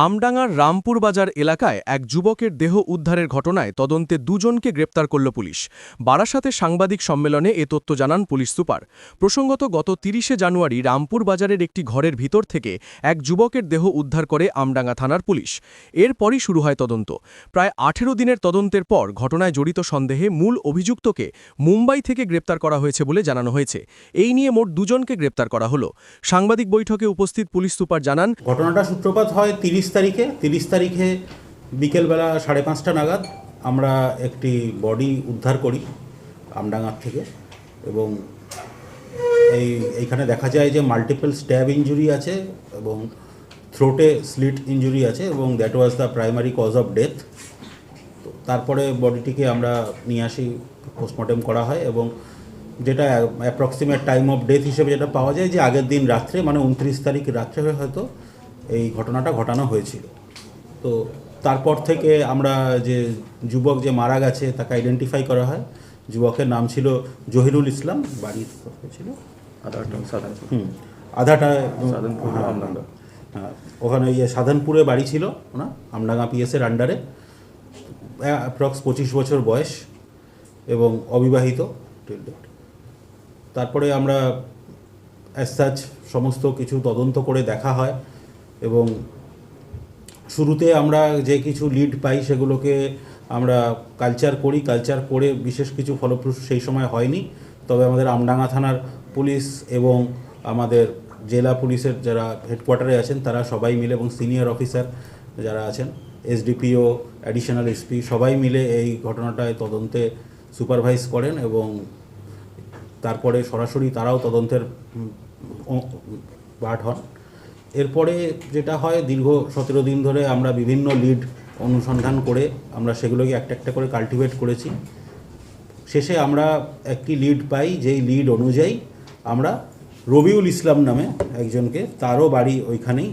আমডাঙ্গার রামপুর বাজার এলাকায় এক যুবকের দেহ উদ্ধারের ঘটনায় তদন্তে দুজনকে গ্রেপ্তার করল পুলিশ। বারাসাতে সাংবাদিক সম্মেলনে এ তথ্য জানান পুলিশ সুপার। প্রসঙ্গত, গত ৩০শে জানুয়ারি রামপুর বাজারের একটি ঘরের ভিতর থেকে এক যুবকের দেহ উদ্ধার করে আমডাঙ্গা থানার পুলিশ। এরপরই শুরু হয় তদন্ত। প্রায় ১৮ দিনের তদন্তের পর ঘটনায় জড়িত সন্দেহে মূল অভিযুক্তকে মুম্বাই থেকে গ্রেপ্তার করা হয়েছে বলে জানানো হয়েছে। এই নিয়ে মোট দুজনকে গ্রেপ্তার করা হলো। সাংবাদিক বৈঠকে উপস্থিত পুলিশ সুপার জানান, ঘটনাটা সূত্রপাত হয় ৩০ তারিখে বিকেলবেলা ৫:৩০ নাগাদ আমরা একটি বডি উদ্ধার করি আমডাঙ্গার থেকে, এবং এইখানে দেখা যায় যে মাল্টিপল স্ট্যাব ইঞ্জুরি আছে এবং থ্রোটে স্লিট ইঞ্জুরি আছে, এবং that was the primary cause of death. তো তারপরে বডিটিকে আমরা নিয়ে আসি, পোস্টমর্টেম করা হয়, এবং যেটা অ্যাপ্রক্সিমেট টাইম অফ ডেথ হিসেবে যেটা পাওয়া যায় যে আগের দিন রাত্রে, মানে ২৯ তারিখ রাত্রে হয়তো এই ঘটনাটা ঘটানো হয়েছিল। তো তারপর থেকে আমরা যে যুবক যে মারা গেছে তাকে আইডেন্টিফাই করা হয়। যুবকের নাম ছিল জহিরুল ইসলাম, বাড়ি ছিল আধাটা ওখানে সাধনপুরে বাড়ি ছিল ওনার, আমডাঙ্গা পিএসের আন্ডারে, অ্যাপ্রক্স ২৫ বছর বয়স এবং অবিবাহিত। তারপরে আমরা অ্যাজ সাচ সমস্ত কিছু তদন্ত করে দেখা হয়, এবং শুরুতে আমরা যে কিছু লিড পাই সেগুলোকে আমরা কালচার করে বিশেষ কিছু ফলপ্রসূ সেই সময় হয়নি। তবে আমাদের আমডাঙ্গা থানার পুলিশ এবং আমাদের জেলা পুলিশের যারা হেডকোয়ার্টারে আছেন তারা সবাই মিলে, এবং সিনিয়র অফিসার যারা আছেন, এসডিপিও, অ্যাডিশনাল এসপি, সবাই মিলে এই ঘটনাটায় তদন্তে সুপারভাইজ করেন, এবং তারপরে সরাসরি তারাও তদন্তের পার্ট হন। এরপরে যেটা হয়, দীর্ঘ ১৭ দিন ধরে আমরা বিভিন্ন লিড অনুসন্ধান করে আমরা সেগুলোকে একটা একটা করে কাল্টিভেট করেছি। শেষে আমরা একটি লিড পাই, যেই লিড অনুযায়ী আমরা রবিউল ইসলাম নামে একজনকে, তারও বাড়ি ওইখানেই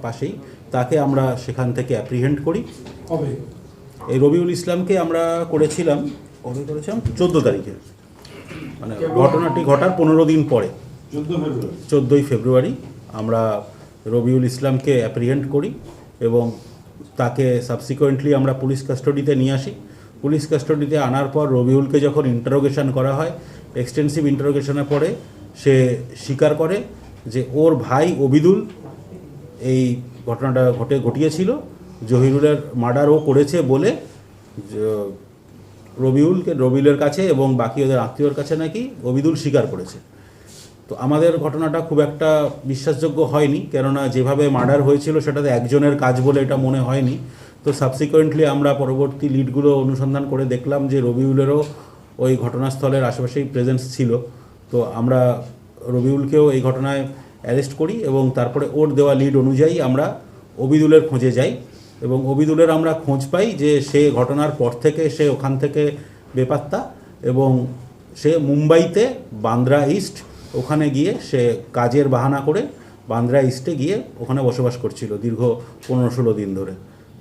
পাশেই, তাকে আমরা সেখান থেকে অ্যাপ্রিহেন্ড করি। এই রবিউল ইসলামকে আমরা করেছিলাম 14 তারিখে, মানে ঘটনাটি ঘটার 15 দিন পরে 14ই ফেব্রুয়ারি আমরা রবিউল ইসলামকে অ্যাপ্রিহেন্ড করি, এবং তাকে সাবসিকুয়েন্টলি আমরা পুলিশ কাস্টাডিতে নিয়ে আসি। পুলিশ কাস্টাডিতে আনার পর রবিউলকে যখন ইন্টারোগেশন করা হয়, এক্সটেন্সিভ ইন্টারোগেশনের পরে সে স্বীকার করে যে ওর ভাই অবিদুল এই ঘটনাটা ঘটিয়েছিল, জহিরুলের মার্ডারও করেছে বলে রবিউলের কাছে এবং বাকি ওদের আত্মীয়র কাছে নাকি অবিদুল স্বীকার করেছে। তো আমাদের ঘটনাটা খুব একটা বিশ্বাসযোগ্য হয়নি, কেননা যেভাবে মার্ডার হয়েছিল সেটাতে একজনের কাজ বলে এটা মনে হয়নি। তো সাবসিকুয়েন্টলি আমরা পরবর্তী লিডগুলো অনুসন্ধান করে দেখলাম যে রবিউলেরও ওই ঘটনাস্থলের আশেপাশেই প্রেজেন্স ছিল। তো আমরা রবিউলকেও এই ঘটনায় অ্যারেস্ট করি, এবং তারপরে ওর দেওয়া লিড অনুযায়ী আমরা অবিদুলের খোঁজে যাই, এবং অবিদুলের আমরা খোঁজ পাই যে সে ঘটনার পর থেকে সে ওখান থেকে বেপাত্তা, এবং সে মুম্বাইতে বান্দ্রা ইস্ট ওখানে গিয়ে সে কাজের বাহানা করে বান্দ্রা ইস্টে গিয়ে ওখানে বসবাস করছিল দীর্ঘ 15-16 দিন ধরে।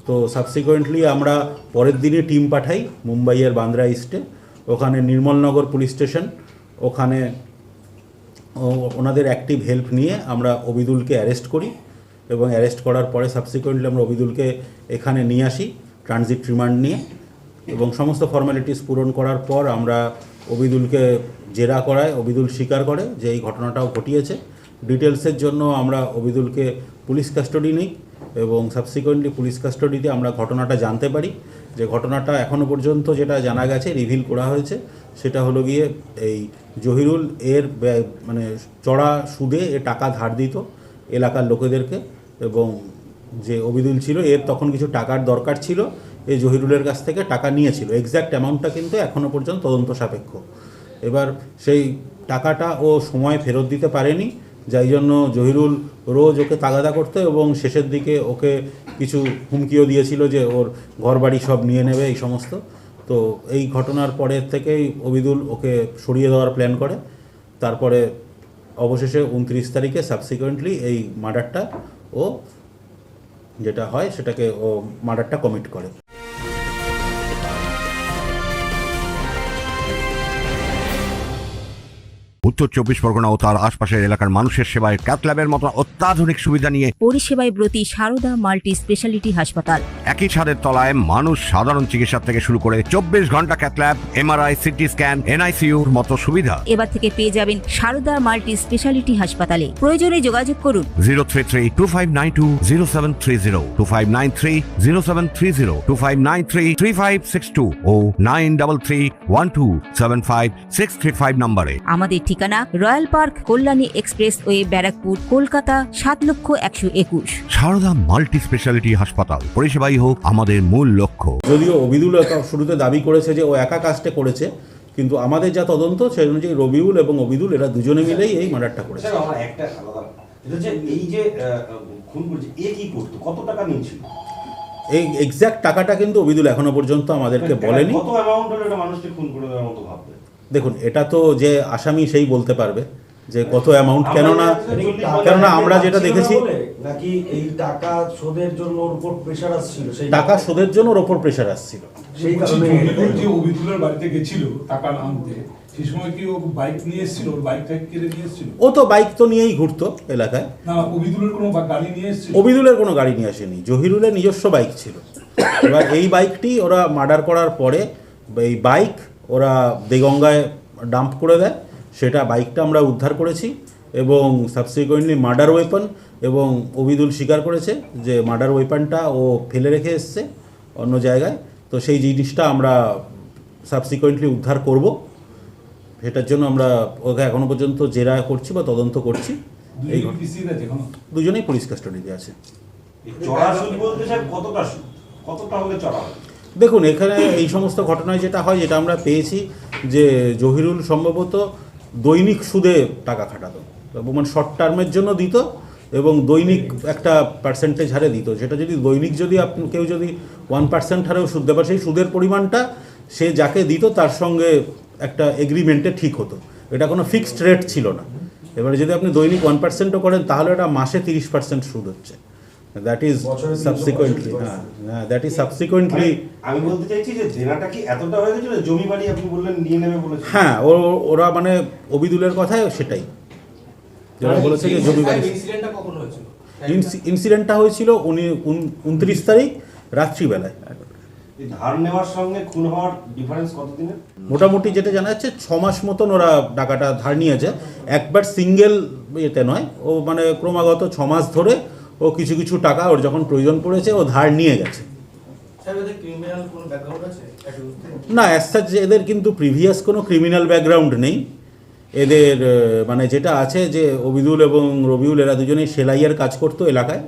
তো সাবসিকুয়েন্টলি আমরা পরের দিনই টিম পাঠাই মুম্বাইয়ের বান্দ্রা ইস্টে, ওখানে নির্মলনগর পুলিশ স্টেশন, ওখানে ওনাদের অ্যাক্টিভ হেল্প নিয়ে আমরা অবিদুলকে অ্যারেস্ট করি, এবং অ্যারেস্ট করার পরে সাবসিকুয়েন্টলি আমরা অবিদুলকে এখানে নিয়ে আসি ট্রানজিট রিমান্ড নিয়ে, এবং সমস্ত ফর্মালিটিস পূরণ করার পর আমরা অবিদুলকে জেরা করায় অবিদুল স্বীকার করে যে এই ঘটনাটাও ঘটিয়েছে। ডিটেলসের জন্য আমরা অবিদুলকে পুলিশ কাস্টাডি নিই, এবং সাবসিকুয়েন্টলি পুলিশ কাস্টাডিতে আমরা ঘটনাটা জানতে পারি যে ঘটনাটা এখনও পর্যন্ত যেটা জানা গেছে, রিভিল করা হয়েছে, সেটা হলো গিয়ে এই জহিরুল এর মানে চড়া সুদে এ টাকা ধার দিত এলাকার লোকেদেরকে, এবং যে অবিদুল ছিল এর তখন কিছু টাকার দরকার ছিল, এই জহিরুলের কাছ থেকে টাকা নিয়েছিল। এক্স্যাক্ট অ্যামাউন্টটা কিন্তু এখনও পর্যন্ত তদন্ত সাপেক্ষ। এবার সেই টাকাটা ও সময় ফেরত দিতে পারেনি, যাই জন্য জহিরুল রোজ ওকে তাগাদা করতো, এবং শেষের দিকে ওকে কিছু হুমকিও দিয়েছিল যে ওর ঘরবাড়ি সব নিয়ে নেবে এই সমস্ত। তো এই ঘটনার পরের থেকেই অবিদুল ওকে সরিয়ে দেওয়ার প্ল্যান করে। তারপরে অবশেষে 29 তারিখে সাবসিকুয়েন্টলি এই মার্ডারটা ও যেটা হয় সেটাকে ও মার্ডারটা কমিট করে। উত্তর 24 পরগনা ও তার আশপাশের এলাকার মানুষের সেবায় ক্যাথ ল্যাবের মতো অত্যাধুনিক সুবিধা নিয়ে পরিষেবায় ব্রতী সারদা মাল্টি স্পেশালিটি হাসপাতাল। একই ছাদের তলায় মানুষ সাধারণ চিকিৎসা থেকে শুরু করে 24 ঘন্টা cath lab, MRI, CT scan, এনআইসিইউর মতো সুবিধা। এবার থেকে পেয়ে যাবেন সারদা মাল্টি স্পেশালিটি হাসপাতালে। প্রয়োজনে যোগাযোগ করুন 033-2592-0730, 2593-0730, 2593-3562 ও 9331275635 নম্বরে। আমাদের ঠিকানা royal park, Kalyani expressway, Barrackpore, Kolkata 7,01,021। Sarada multi speciality হাসপাতাল, পরিষেবাই হোক আমাদের মূল লক্ষ্য। যদিও অবিদুল শুরুতে দাবি করেছে যে ও একা কাজটা করেছে, কিন্তু আমাদের যা তদন্ত সেই অনুযায়ী রবিউল এবং অবিদুল এরা দুজনে মিলেই এই মার্ডারটা করেছে। স্যার, আমার একটা আলাদা এটা হচ্ছে এই যে খুন করেছে, এ কি করতো, কত টাকা নিয়েছিল? এই এক্স্যাক্ট টাকাটা কিন্তু অবিদুল এখনো পর্যন্ত আমাদেরকে বলেনি। কত অ্যামাউন্ট হলে একটা মানুষকে খুন করে দেওয়ার মতো ভাববে? দেখুন, এটা তো যে আসামি সেই বলতে পারবে যে কত অ্যামাউন্ট, কেননা আমরা যেটা দেখেছি নাকি এই টাকা শোধের জন্য ওর উপর প্রেসার আসছিল, সেই টাকা শোধের জন্য ওর ওপর প্রেশার আসছিল। সেই কারণে যে অবিদুলের বাড়িতে গেছিল টাকা আনতে, সেই সময় কি ও বাইক নিয়ে এসেছিল? ওর বাইকটা কেড়ে নিয়ে এসেছিল? ও তো বাইক তো নিয়েই ঘুরতো এলাকায়। না, অবিদুলের কোনো গাড়ি নিয়ে এসেছিল? অবিদুলের কোনো গাড়ি নিয়ে আসেনি, জহিরুলের নিজস্ব বাইক ছিল। এবার এই বাইকটি ওরা মার্ডার করার পরে এই বাইক ওরা দেগঙ্গায় ডাম্প করে দেয়। সেটা বাইকটা আমরা উদ্ধার করেছি এবং সাবসিকুয়েন্টলি মার্ডার ওয়েপন, এবং অবিদুল স্বীকার করেছে যে মার্ডার ওয়েপনটা ও ফেলে রেখে এসছে অন্য জায়গায়। তো সেই জিনিসটা আমরা সাবসিকুয়েন্টলি উদ্ধার করব। সেটার জন্য আমরা ওকে এখনো পর্যন্ত জেরা করছি বা তদন্ত করছি। এই দুজনেই পুলিশ কাস্টাডিতে আছে। চড়া সুদ বলতে স্যার কতটা সুদ, কতটা হলে চড়া হবে? দেখুন, এখানে এই সমস্ত ঘটনায় যেটা হয়, যেটা আমরা পেয়েছি যে জহিরুল সম্ভবত দৈনিক সুদে টাকা খাটাতো এবং মানে শর্ট টার্মের জন্য দিত এবং দৈনিক একটা পার্সেন্টেজ হারে দিত। সেটা যদি দৈনিক যদি কেউ যদি 1% হারেও সুদ দেয়, সেই সুদের পরিমাণটা সে যাকে দিত তার সঙ্গে একটা এগ্রিমেন্টে ঠিক হতো। এটা কোনো ফিক্সড রেট ছিল না। এবারে যদি আপনি দৈনিক 1%ও করেন তাহলে এটা মাসে 30% সুদ হচ্ছে। দ্যাট ইজ সাবসিকুয়েন্টলি, হ্যাঁ দ্যাট ইজ সাবসিকুয়েন্টলি। আমি বলতে চাইছি যে দেনাটা কি এতটা হয়ে গেছিল? জমি বাড়ি আপনি বললেন নিয়ে নেবে বলেছে। হ্যাঁ, ওরা মানে অবিদুলের কথায় সেটাই যারা বলেছে যে জমি বাড়ি। ইনসিডেন্টটা হয়েছিল 29 তারিখ রাত্রিবেলায়। ধার নেওয়ার সঙ্গে খুন হওয়ার ডিফারেন্স কত দিনের? মোটামুটি যেটা জানা যাচ্ছে 6 মাস মতন ওরা টাকাটা ধার নিয়েছে। একবার সিঙ্গেল এতে নয়, ও মানে ক্রমাগত 6 মাস ধরে ও কিছু কিছু টাকা ওর যখন প্রয়োজন পড়েছে ও ধার নিয়ে গেছে। না, অ্যাজ সাচ এদের কিন্তু প্রিভিয়াস কোনো ক্রিমিনাল ব্যাকগ্রাউন্ড নেই। এদের মানে যেটা আছে যে অবিদুল এবং রবিউল এরা দুজনেই সেলাইয়ের কাজ করতো এলাকায়,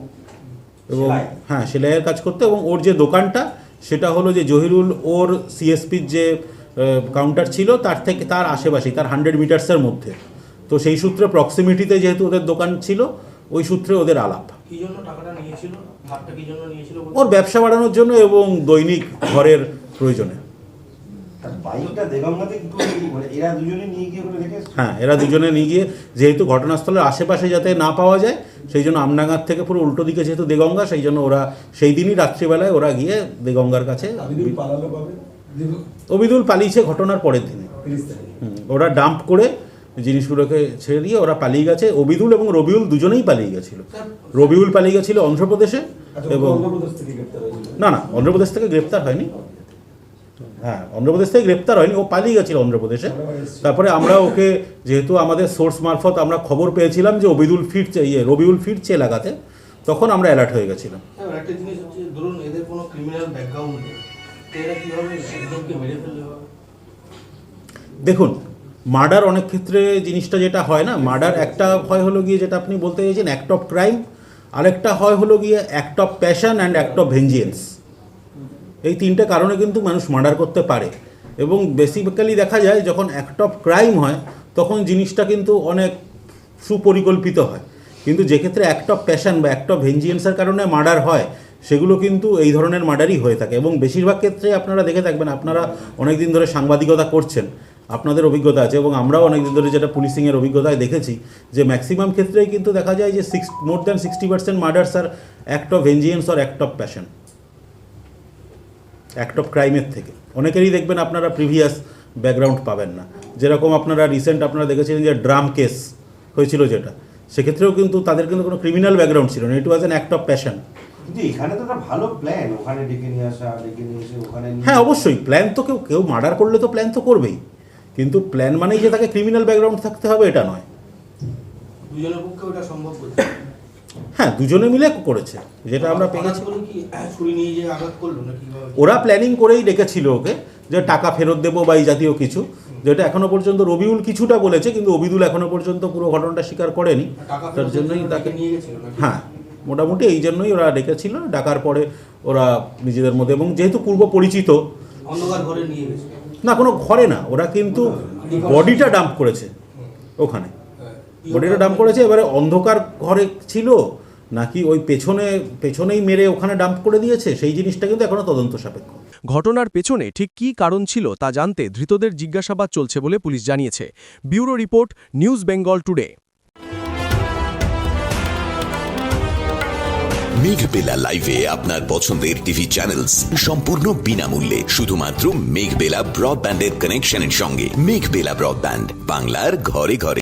এবং হ্যাঁ সেলাইয়ের কাজ করতো। এবং ওর যে দোকানটা সেটা হলো যে জহিরুল ওর সিএসপির যে কাউন্টার ছিল তার আশেপাশেই, তার 100 মিটার্সের মধ্যে। তো সেই সূত্রে প্রক্সিমিটিতে যেহেতু ওদের দোকান ছিল, ওই সূত্রে ওদের আলাপ। ওর ব্যবসা বাড়ানোর জন্য এবং দৈনিক ঘরের প্রয়োজনে। বাইকটা দেগঙ্গাতে কি করে, মানে এরা দুজনে নিয়ে গিয়ে ওখানে রেখে এসেছে? হ্যাঁ, এরা দুজনে নিয়ে গিয়ে, যেহেতু ঘটনাস্থলের আশেপাশে যাতে না পাওয়া যায় সেই জন্য আমডাঙ্গার থেকে পুরো উল্টো দিকে যেহেতু দেগঙ্গা, সেই জন্য ওরা সেই দিনই রাত্রিবেলায় ওরা গিয়ে দেগঙ্গার কাছে। অবিদুল পালিয়েছে ঘটনার পরের দিনে। ওরা ডাম্প করে জিনিসগুলোকে ছেড়ে দিয়ে ওরা পালিয়ে গেছে। অবিদুল এবং রবিউল দুজনেই পালিয়ে গেছিল। রবিউল পালিয়ে গেছিল অন্ধ্রপ্রদেশে, এবং না অন্ধ্রপ্রদেশ থেকে গ্রেপ্তার হয়নি। হ্যাঁ, অন্ধ্রপ্রদেশ থেকে গ্রেপ্তার হয়নি, ও পালিয়ে গেছিল অন্ধ্রপ্রদেশে। তারপরে আমরা ওকে, যেহেতু আমাদের সোর্স মারফত আমরা খবর পেয়েছিলাম যে রবিউল ফিরছে এলাকাতে, তখন আমরা অ্যালার্ট হয়ে গেছিলাম। একটা জিনিস হচ্ছে, ধরুন এদের কোনো ক্রিমিনাল ব্যাকগ্রাউন্ড নেই, এরা কীভাবে একজনকে মেরে ফেললে? দেখুন, মার্ডার অনেক ক্ষেত্রে জিনিসটা যেটা হয় না, মার্ডার একটা হয় হলো গিয়ে যেটা আপনি বলতে চাইছেন অ্যাক্ট অফ ক্রাইম, আরেকটা হয় হলো গিয়ে act of passion and act of vengeance. এই তিনটে কারণে কিন্তু মানুষ মার্ডার করতে পারে। এবং বেসিক্যালি দেখা যায় যখন অ্যাক্ট অফ ক্রাইম হয় তখন জিনিসটা কিন্তু অনেক সুপরিকল্পিত হয়, কিন্তু যে ক্ষেত্রে অ্যাক্ট অফ প্যাশন বা অ্যাক্ট অফ ভেঞ্জিয়েন্সের কারণে মার্ডার হয় সেগুলো কিন্তু এই ধরনের মার্ডারই হয়ে থাকে। এবং বেশিরভাগ ক্ষেত্রে আপনারা দেখে থাকবেন, আপনারা অনেক দিন ধরে সাংবাদিকতা করছেন, আপনাদের অভিজ্ঞতা আছে, এবং আমরাও অনেক দিন ধরে যেটা পুলিশিংয়ের অভিজ্ঞতায় দেখেছি যে ম্যাক্সিমাম ক্ষেত্রেই কিন্তু দেখা যায় যে more than 60% murders are act of vengeance আর act of passion, act of ক্রাইমের থেকে। অনেকেরই দেখবেন আপনারা প্রিভিয়াস ব্যাকগ্রাউন্ড পাবেন না। যেরকম আপনারা রিসেন্ট আপনারা দেখেছিলেন যে ড্রাম কেস হয়েছিল, যেটা সেক্ষেত্রেও কিন্তু তাদের কিন্তু কোনো ক্রিমিনাল ব্যাকগ্রাউন্ড ছিল না, it was an act of passion. কিন্তু এখানে তো একটা ভালো প্ল্যান, ওখানে ডেকে নিয়ে আসা, ডেকে নিয়ে এসে ওখানে হ্যাঁ অবশ্যই প্ল্যান তো কেউ মার্ডার করলে তো প্ল্যান তো করবেই, কিন্তু প্ল্যান মানেই যে তাকে ক্রিমিনাল ব্যাকগ্রাউন্ড থাকতে হবে এটা নয়। দুজনের পক্ষে ওটা সম্ভব করছে। হ্যাঁ দুজনে মিলে করেছে, যেটা আমরা পেয়েছি। কি ছুরি নিয়ে যে আঘাত করলো না কিভাবে? ওরা প্ল্যানিং করেই ডেকেছিল ওকে, যে টাকা ফেরত দেবো বা এই জাতীয় কিছু, যেটা এখনো পর্যন্ত রবিউল কিছুটা বলেছে, কিন্তু অবিদুল এখনো পর্যন্ত পুরো ঘটনাটা স্বীকার করেনি। টাকা তার জন্যই তাকে তাকে নিয়ে গেছিল নাকি? হ্যাঁ মোটামুটি এই জন্যই ওরা ডেকেছিল। ডাকার পরে ওরা নিজেদের মধ্যে, এবং যেহেতু পূর্ব পরিচিত, অন্ধকার ঘরে নিয়ে গেছে। না কোনো ঘরে না, ওরা কিন্তু বডিটা ডাম্প করেছে ওখানে, বডিটা ডাম্প করেছে। এবারে অন্ধকার ঘরে ছিল নাকি ওই পেছনেই মেরে ওখানে ডাম্প করে দিয়েছে, সেই জিনিসটা কিন্তু এখনো তদন্ত সাপেক্ষ। ঘটনার পেছনে ঠিক কী কারণ ছিল তা জানতে ধৃতদের জিজ্ঞাসাবাদ চলছে বলে পুলিশ জানিয়েছে। Bureau report, news Bengal today. Meghbela লাইভে আপনার পছন্দের টিভি চ্যানেলস সম্পূর্ণ বিনামূল্যে, শুধুমাত্র মেঘবেলা ব্রডব্যান্ডের কানেকশনের সঙ্গে। মেঘবেলা ব্রডব্যান্ড, বাংলার ঘরে ঘরে।